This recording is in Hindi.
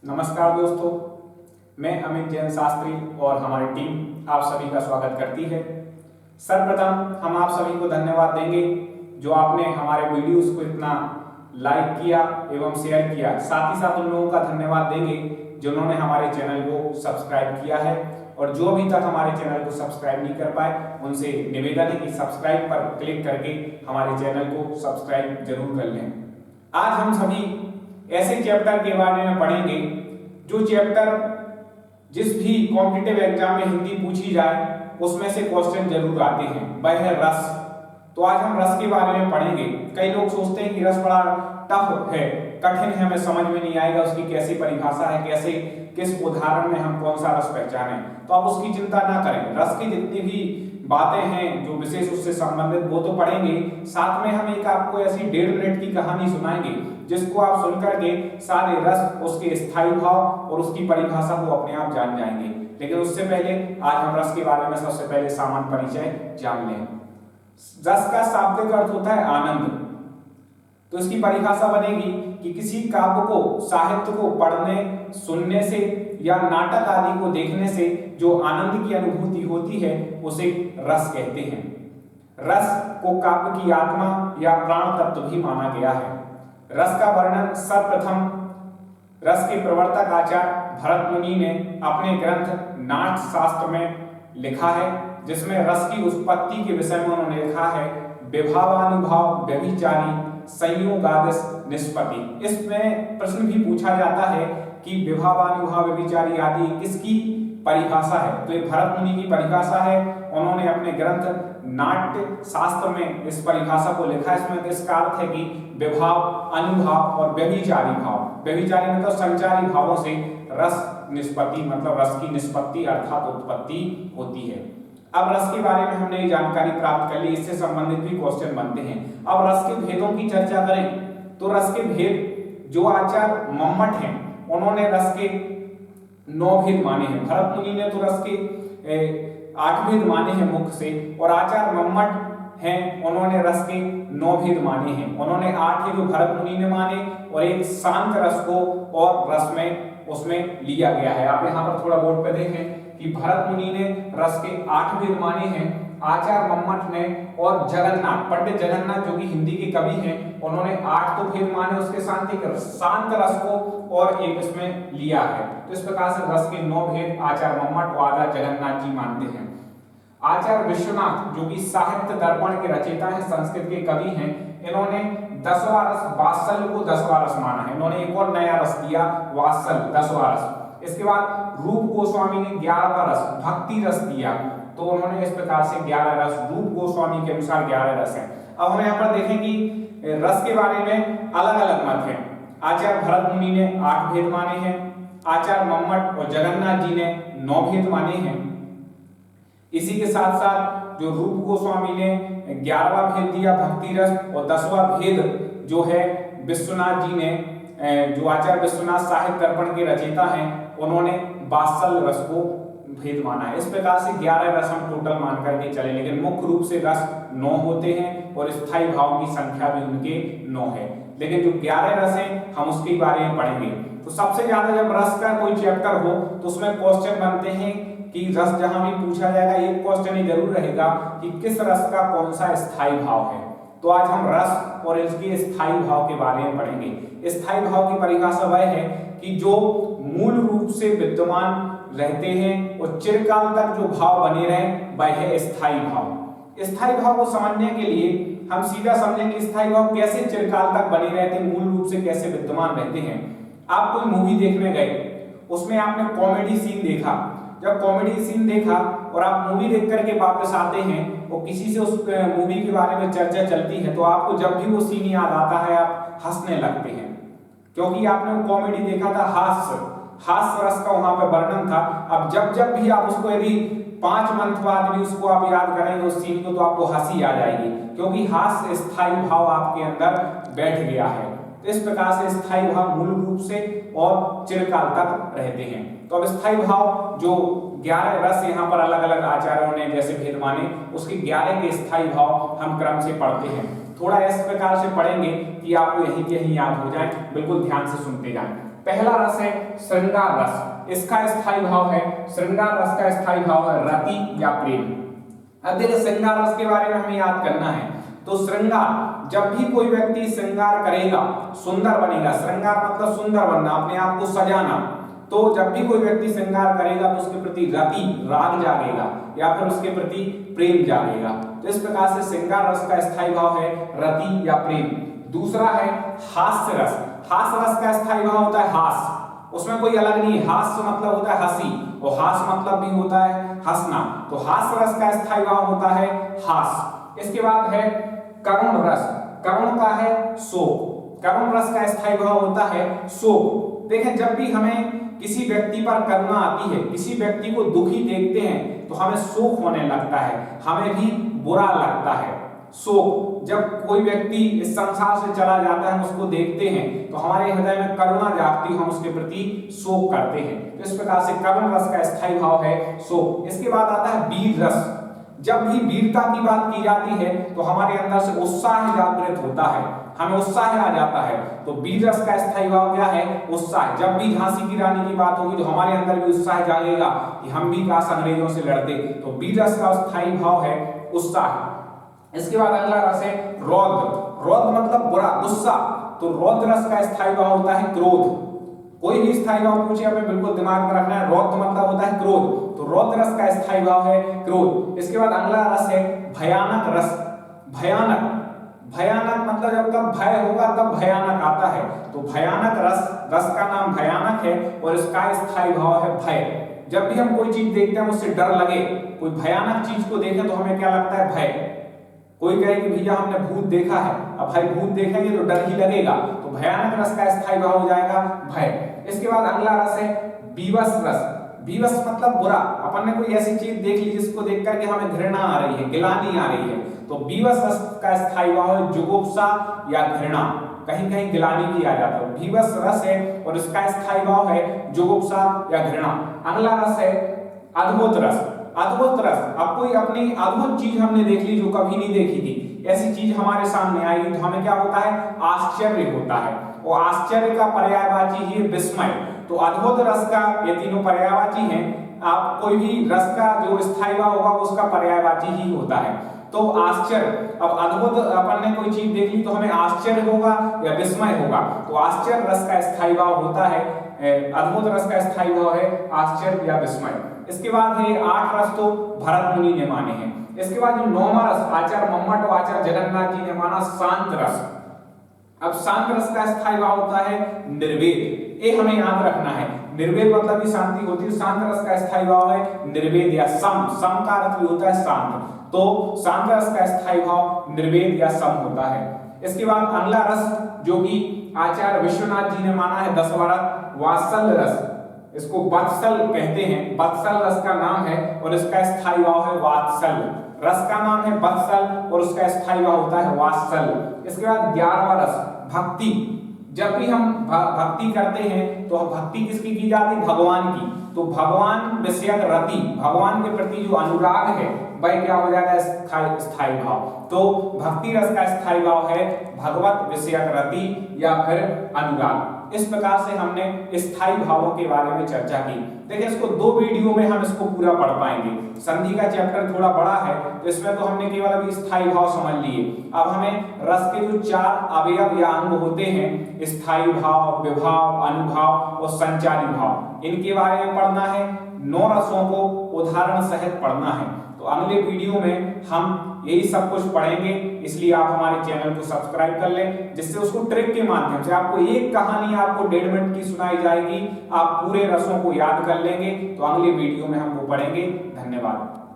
नमस्कार दोस्तों, मैं अमित जैन शास्त्री और हमारी टीम आप सभी का स्वागत करती है। सर्वप्रथम हम आप सभी को धन्यवाद देंगे जो आपने हमारे वीडियोस को इतना लाइक किया एवं शेयर किया। साथ ही साथ उन लोगों का धन्यवाद देंगे जिन्होंने हमारे चैनल को सब्सक्राइब किया है, और जो अभी तक हमारे चैनल को सब्सक्राइब नहीं कर पाए उनसे निवेदन है कि सब्सक्राइब पर क्लिक करके हमारे चैनल को सब्सक्राइब जरूर कर लें। आज हम सभी ऐसे चैप्टर के बारे में पढ़ेंगे जो चैप्टर जिस भी कॉम्पिटिटिव एग्जाम में हिंदी पूछी जाए उसमें से क्वेश्चन जरूर आते हैं, वह है रस। तो आज हम रस के बारे में पढ़ेंगे। कई लोग सोचते हैं कि रस बड़ा टफ है, कठिन है, हमें समझ में नहीं आएगा, उसकी कैसी परिभाषा है, कैसे किस उदाहरण में हम कौन सा रस पहचाने। तो आप उसकी चिंता ना करें, रस की जितनी भी बातें हैं जो विशेष उससे संबंधित वो तो पढ़ेंगे। साथ में हम एक आपको ऐसी 1.5 मिनट की कहानी सुनाएंगे जिसको आप सुनकर के सारे रस, उसके स्थायी भाव और उसकी परिभाषा को अपने आप जान जाएंगे। लेकिन उससे पहले आज हम रस के बारे में सबसे पहले सामान्य परिचय जान लें। रस का शाब्दिक अर्थ होता है आनंद। तो इसकी परिभाषा बनेगी कि किसी काव्य को, साहित्य को पढ़ने, सुनने से या नाटक आदि को देखने से जो आनंद की अनुभूति होती है उसे रस कहते हैं। रस को काव्य की आत्मा या प्राण तत्व भी माना गया है। रस का वर्णन सर्वप्रथम रस के प्रवर्तक आचार्य भरत मुनि ने अपने ग्रंथ नाट्य शास्त्र में लिखा है, जिसमें रस की उत्पत्ति के विषय में उन्होंने लिखा है विभावानुभाव व्यभिचारी संयोगादिश निष्पत्ति। इसमें प्रश्न भी पूछा जाता है कि विभावानुभाव व्यभिचारी आदि किसकी परिभाषा है। तो ये भरत मुनि की परिभाषा है। उन्होंने अपने ग्रंथ नाट्य शास्त्र में इस परिभाषा को लिखा है। इसमें इसका अर्थ है कि विभाव, अनुभाव और व्यभिचारी भाव। व्यभिचारी मतलब संचारी भावों से रस निष्पत्ति, मतलब रस की निष्पत्ति अर्थात उत्पत्ति होती है। अब रस के बारे में हमने ये जानकारी प्राप्त कर ली, इससे संबंधित भी क्वेश्चन बनते हैं। अब रस के भेदों की चर्चा करें तो रस के भेद जो आचार्य मम्मट हैं उन्होंने रस के 9 भेद माने हैं। भरत मुनि ने तो रस के 8 भेद माने हैं मुख्य से, और आचार्य मम्मट हैं उन्होंने रस के 9 भेद माने हैं। उन्होंने 8 ही जो भरत मुनि ने माने और एक शांत रस को और रस में उसमें लिया गया है। आप यहाँ पर थोड़ा बोर्ड पे देखें कि भरत मुनि ने रस के 8 भेद माने हैं, आचार्य मम्मट ने और जगन्नाथ, पंडित जगन्नाथ जो कि हिंदी के कवि हैं, उन्होंने 8 तो भेद माने, उसके साथ एक शांत रस को और एक इसमें लिया है। तो इस प्रकार से रस के 9 भेद आचार्य मम्मट और आचार्य जगन्नाथ जी मानते हैं। आचार्य विश्वनाथ जो कि साहित्य दर्पण के रचयिता हैं, संस्कृत के कवि हैं, इन्होंने 10वां रस वात्सल्य को 10वां रस माना है। इन्होंने एक और नया रस दिया, वात्सल्य 10वां रस। इसके बाद रूप गोस्वामी ने 11वां रस भक्ति रस दिया। तो उन्होंने इस प्रकार से 11 रस, रूप गोस्वामी के अनुसार 11 रस हैं। अब हम यहाँ पर देखें कि रस के बारे में अलग अलग मत हैं। आचार्य भरत मुनि ने 8 भेद माने हैं, आचार्य मम्मट और जगन्नाथ जी ने 9 भेद माने हैं। इसी के साथ साथ जो रूप गोस्वामी ने 11वां भेद दिया भक्ति रस, और 10वां भेद जो है विश्वनाथ जी ने, जो आचार्य विश्वनाथ साहित्य दर्पण के रचयिता हैं, उन्होंने वात्सल्य रस को भेद माना है। इस प्रकार से 11 रस हम टोटल मान करके चले, लेकिन मुख्य रूप से रस 9 होते हैं और स्थायी भाव की संख्या भी उनके 9 है। लेकिन जो 11 रस हैं हम उसके बारे में पढ़ेंगे। तो सबसे ज्यादा जब रस का कोई चैप्टर हो तो उसमें क्वेश्चन बनते हैं कि रस जहां भी पूछा जाएगा एक क्वेश्चन ही जरूर रहेगा कि किस रस का कौन सा स्थायी भाव है। तो आज हम रस और इसके स्थायी भाव के बारे में पढ़ेंगे। स्थायी भाव की परिभाषा वह है कि जो मूल रूप से विद्यमान रहते हैं और चिरकाल तक जो भाव बने रहें वह है स्थायी भाव। स्थायी भाव को समझने के लिए हम सीधा समझेंगे स्थायी भाव कैसे चिरकाल तक बने रहते हैं, मूल रूप से कैसे विद्यमान रहते हैं। आप कोई मूवी देखने गए, उसमें आपने कॉमेडी सीन देखा। जब कॉमेडी सीन देखा और आप मूवी देख करके वापस आते हैं और किसी से उस मूवी के बारे में चर्चा चलती है तो आपको जब भी वो सीन याद आता है आप हंसने लगते हैं, क्योंकि आपने वो कॉमेडी देखा था, हास्य रस का वहां पर वर्णन था। अब जब भी आप उसको, यदि 5 मंथ बाद भी उसको आप याद करेंगे उस सीन को, तो आपको हंसी आ जाएगी, क्योंकि हास्य स्थायी भाव आपके अंदर बैठ गया है। तो इस प्रकार से स्थायी भाव मूल रूप से और चिरकाल तक रहते हैं। तो अब स्थायी भाव जो 11 रस यहाँ पर अलग अलग आचार्यों ने जैसे भेद माने, उसके 11 के स्थायी भाव हम क्रम से पढ़ते हैं। थोड़ा इस प्रकार से पढ़ेंगे कि आपको यहीं के यहीं याद हो जाए, बिल्कुल ध्यान से सुनते जाएं। पहला रस है श्रृंगार रस, इसका स्थायी भाव है, श्रृंगार रस का स्थायी भाव है रति या प्रेम। अब देखिए श्रृंगार रस के बारे में हमें याद करना है। तो श्रृंगार, जब भी कोई व्यक्ति श्रृंगार करेगा सुंदर बनेगा। श्रृंगार मतलब सुंदर बनना, अपने आप को सजाना। तो जब भी कोई व्यक्ति श्रृंगार करेगा तो उसके प्रति रति, राग जागेगा या फिर उसके प्रति प्रेम जागेगा। तो इस प्रकार से श्रृंगार रस का स्थायी भाव है रति या प्रेम। दूसरा है हास्य रस। हास्य रस का स्थायी भाव होता है हास्य, उसमें कोई अलग नहीं है। हास्य मतलब होता है हंसी और हास्य मतलब भी होता है हंसना। तो हास्य रस का स्थायी भाव होता है हास्य। इसके बाद है करुण रस। करुण का है शोक। करुण रस का स्थायी भाव होता है शोक। देखें, जब भी हमें किसी व्यक्ति पर करुणा आती है, किसी व्यक्ति को दुखी देखते हैं तो हमें शोक होने लगता है, हमें भी बुरा लगता है। शोक, जब कोई व्यक्ति इस संसार से चला जाता है, हम उसको देखते हैं तो हमारे हृदय में करुणा जागती है, हम उसके प्रति शोक करते हैं। तो इस प्रकार से करुण रस का स्थायी भाव है शोक। इसके बाद आता है वीर रस। जब भी वीरता की बात की जाती है तो हमारे अंदर से उत्साह जागृत होता है, हमें उत्साह आ जाता है। तो वीर रस का स्थायी भाव क्या है? उत्साह। जब भी झांसी की रानी की बात होगी तो हमारे अंदर भी उत्साह जागेगा कि हम भी काश अंग्रेजों से लड़ते। तो वीर रस का स्थायी भाव है उत्साह। इसके बाद अगला रस है रौद्र। रौद्र मतलब बुरा, गुस्सा। तो रौद्र रस का स्थायी भाव होता है क्रोध। कोई भी स्थायी भाव पूछे हमें बिल्कुल दिमाग में रखना है। रौद्र मतलब होता है क्रोध, तो रौद्र रस का स्थायी भाव है क्रोध। इसके बाद अगला रस है भयानक रस। भयानक, भयानक मतलब जब तक भय होगा तब भयानक आता है। तो भयानक रस, रस का नाम भयानक है और इसका स्थायी भाव है भय। जब भी हम कोई चीज देखते हैं उससे डर लगे, कोई भयानक चीज को देखें तो हमें क्या लगता है? भय। कोई कहे कि भैया हमने भूत देखा है, अब भाई भूत देखेंगे तो डर ही लगेगा, तो भयानक रस का स्थायी भाव हो जाएगा भय। इसके बाद अगला रस है बीभत्स रस। बीभत्स मतलब बुरा, अपन ने कोई ऐसी चीज देख ली जिसको देख करके हमें घृणा आ रही है, गिलानी आ रही है, तो बीभत्स रस का स्थायी भाव है जुगुप्सा या घृणा। कहीं कहीं गिलानी भी आ जाता है। बीभत्स रस है और इसका स्थायी भाव है जुगुप्सा या घृणा। अगला रस है अद्भुत रस। अद्भुत रस, अब कोई अपनी अद्भुत चीज हमने देख ली जो कभी नहीं देखी थी, ऐसी चीज हमारे सामने आई तो हमें क्या होता है? आश्चर्य होता है। और आश्चर्य का पर्यायवाची ही विस्मय। तो अद्भुत रस का, ये तीनों पर्यायवाची हैं। आप कोई भी रस का जो स्थायी भाव होगा उसका पर्यायवाची ही होता है। तो आश्चर्य, अब अद्भुत अपन ने कोई चीज देख ली तो हमें आश्चर्य होगा या विस्मय होगा, तो आश्चर्य रस का स्थायी भाव होता है, अद्भुत रस का स्थायी भाव है आश्चर्य या विस्मय। इसके बाद है 8 रस तो भरत मुनि ने माने हैं। इसके बाद जो 9वां रस आचार्य मम्मट और आचार्य जगन्नाथ जी ने माना शांत रस। अब शांत रस का स्थायी भाव होता है निर्वेद। ये हमें याद रखना है, निर्वेद मतलब भी शांति होती है। शांत रस का स्थायी भाव है निर्वेद या सम। सम का अर्थ भी होता है शांत, तो शांत रस का स्थायी भाव निर्वेद या सम होता है। इसके बाद अगला रस जो कि आचार्य विश्वनाथ जी ने माना है 10वां रस वात्सल रस। इसको वत्सल कहते हैं, वत्सल रस का नाम है और इसका स्थायी भाव है वात्सल। रस का नाम है वत्सल और उसका स्थायी भाव होता है वात्सल। इसके बाद 11वां रस भक्ति। जब भी हम भक्ति करते हैं तो भक्ति किसकी की जाती है? भगवान की। तो भगवान विषयक रति, भगवान के प्रति जो अनुराग है वह क्या हो जाएगा? स्थायी भाव। तो भक्ति रस का स्थायी भाव है भगवत विषयक रति या फिर अनुराग। इस प्रकार से हमने स्थायी भावों के बारे में चर्चा की। देखिए इसको 2 वीडियो में हम इसको पूरा पढ़ पाएंगे। संधि का चैप्टर थोड़ा बड़ा है तो इसमें तो हमने केवल अभी स्थायी भाव समझ लिए। अब हमें रस के जो 4 अवयव या अंग होते हैं, स्थायी भाव, विभाव, अनुभाव और संचारी भाव, इनके बारे में पढ़ना है। 9 रसों को उदाहरण सहित पढ़ना है। तो अगले वीडियो में हम यही सब कुछ पढ़ेंगे, इसलिए आप हमारे चैनल को सब्सक्राइब कर लें, जिससे उसको ट्रिक के माध्यम से आपको एक कहानी आपको 1.5 मिनट की सुनाई जाएगी, आप पूरे रसों को याद कर लेंगे। तो अगले वीडियो में हम वो पढ़ेंगे। धन्यवाद।